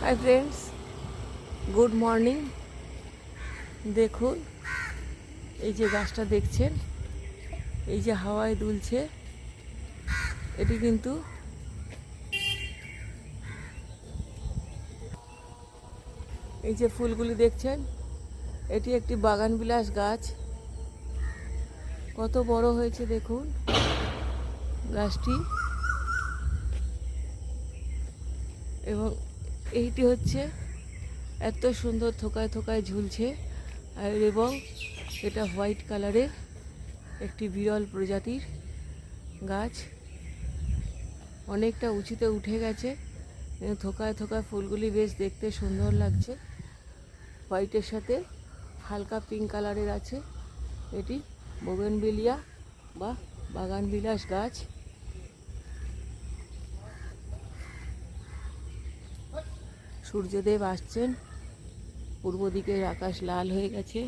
Hi friends, good morning. দেখুন এই যে গাছটা দেখছেন, এই যে হাওয়ায় দুলছে, এটি কিন্তু এই যে ফুলগুলি দেখছেন, এটি একটি বাগানবিলাস গাছ। কত বড় হয়েছে দেখুন গাছটি। এবং এইটি হচ্ছে এত সুন্দর থোকায় থোকায় ঝুলছে, এবং এটা হোয়াইট কালারের একটি বিরল প্রজাতির গাছ। অনেকটা উঁচুতে উঠে গেছে, থোকায় থোকায় ফুলগুলি বেশ দেখতে সুন্দর লাগছে। হোয়াইটের সাথে হালকা পিঙ্ক কালারের আছে। এটি বোগেনভিলিয়া বা বাগানবিলাস গাছ। সূর্যদেব আসছেন, পূর্ব দিকের আকাশ লাল হয়ে গেছে।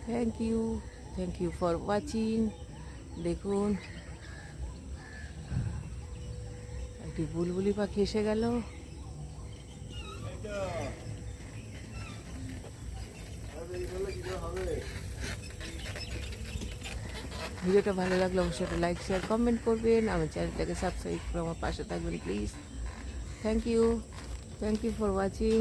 Thank you for watching. দেখুন একটি বুলবুলি পাখি এসে গেল। ভিডিওটা ভালো লাগলে অবশ্যই একটা লাইক শেয়ার কমেন্ট করবেন। আমার চ্যানেলটাকে সাবস্ক্রাইব করে আমার পাশে থাকবেন please. Thank you for watching.